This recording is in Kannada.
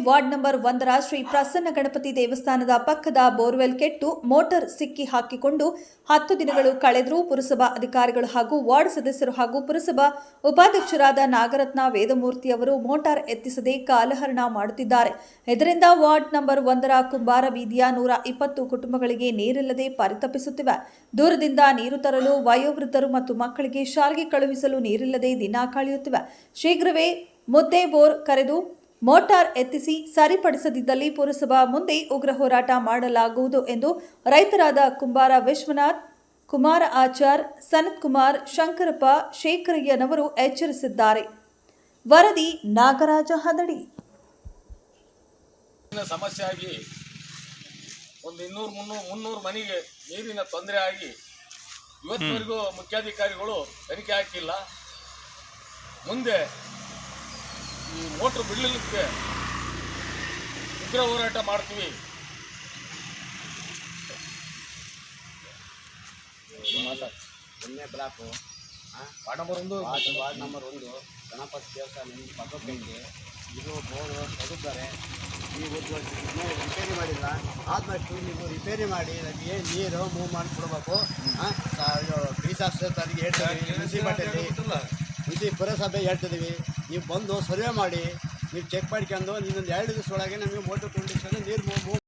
ವಾರ್ಡ್ ನಂಬರ್ 1ರ ಶ್ರೀ ಪ್ರಸನ್ನ ಗಣಪತಿ ದೇವಸ್ಥಾನದ ಪಕ್ಕದ ಬೋರ್ವೆಲ್ ಕೆಟ್ಟು ಮೋಟಾರ್ ಸಿಕ್ಕಿ ಹಾಕಿಕೊಂಡು 10 ದಿನಗಳು ಕಳೆದರೂ ಪುರಸಭಾ ಅಧಿಕಾರಿಗಳು ಹಾಗೂ ವಾರ್ಡ್ ಸದಸ್ಯರು ಹಾಗೂ ಪುರಸಭಾ ಉಪಾಧ್ಯಕ್ಷರಾದ ನಾಗರತ್ನ ವೇದಮೂರ್ತಿ ಅವರು ಮೋಟಾರ್ ಎತ್ತಿಸದೆ ಕಾಲಹರಣ ಮಾಡುತ್ತಿದ್ದಾರೆ. ಇದರಿಂದ ವಾರ್ಡ್ ನಂಬರ್ 1ರ ಕುಂಬಾರ ಬೀದಿಯ 120 ಕುಟುಂಬಗಳಿಗೆ ನೀರಿಲ್ಲದೆ ಪರಿತಪಿಸುತ್ತಿವೆ. ದೂರದಿಂದ ನೀರು ತರಲು ವಯೋವೃದ್ಧರು ಮತ್ತು ಮಕ್ಕಳಿಗೆ ಶಾಲೆಗೆ ಕಳುಹಿಸಲು ನೀರಿಲ್ಲದೆ ದಿನ ಕಳೆಯುತ್ತಿವೆ. ಶೀಘ್ರವೇ ಮುದ್ದೆ ಬೋರ್ ಕರೆದು ಮೋಟಾರ್ ಎತ್ತಿಸಿ ಸರಿಪಡಿಸದಿದ್ದಲ್ಲಿ ಪುರಸಭಾ ಮುಂದೆ ಉಗ್ರ ಹೋರಾಟ ಮಾಡಲಾಗುವುದು ಎಂದು ರೈತರಾದ ಕುಂಬಾರ ವಿಶ್ವನಾಥ್, ಕುಮಾರ ಆಚಾರ್, ಸನತ್ ಕುಮಾರ್, ಶಂಕರಪ್ಪ, ಶೇಖರಯ್ಯನವರು ಎಚ್ಚರಿಸಿದ್ದಾರೆ. ವರದಿ ನಾಗರಾಜ ಹದಡಿ. ಸಮಸ್ಯೆ ಆಗಿ ಒಂದು 200-300 ಮನೆಗೆ ನೀರಿನ ತೊಂದರೆ ಆಗಿ ಇವತ್ತಿನವರೆಗೂ ಮುಖ್ಯಾಧಿಕಾರಿಗಳು ತನಿಖೆ ಹಾಕಿಲ್ಲ. ಮುಂದೆ ಈ ಮೋಟ್ರ್ ಬಿಡಲಿಕ್ಕೆ ಉಗ್ರ ಹೋರಾಟ ಮಾಡ್ತೀವಿ. ಒಂದೇ ಬ್ಲಾಕು ವಾರ್ಡ್ ನಂಬರ್ 1 ಗಣಪತಿ ದೇವಸ್ಥಾನ ಪಕ್ಕಕ್ಕೆ ಇದು ಬೋರ್ಡು ತೆಗೆದಿದ್ದಾರೆ. ನೀವು ರಿಪೇರಿ ಮಾಡಿಲ್ಲ, ಆದಷ್ಟು ನೀವು ರಿಪೇರಿ ಮಾಡಿ ನಮಗೆ ನೀರು ಮೂವ್ ಮಾಡಿ ಕೊಡಬೇಕು. ಬೀಸಾಸ್ತಾರಿಗೆ ಹೇಳ್ತಿದ್ದೀವಿ, ಮುನ್ಸಿಪಾಲ್ಟಿ ಪುರಸಭೆ ಹೇಳ್ತಿದ್ದೀವಿ, ನೀವು ಬಂದು ಸರ್ವೆ ಮಾಡಿ ನೀವು ಚೆಕ್ ಮಾಡ್ಕೊಂಡು ಇನ್ನೊಂದು 2 ದಿವಸ ಒಳಗೆ ನಮಗೆ ಮೋಟರ್ ಕಂಡೀಷನ್ ನೀರು ಮೂವ್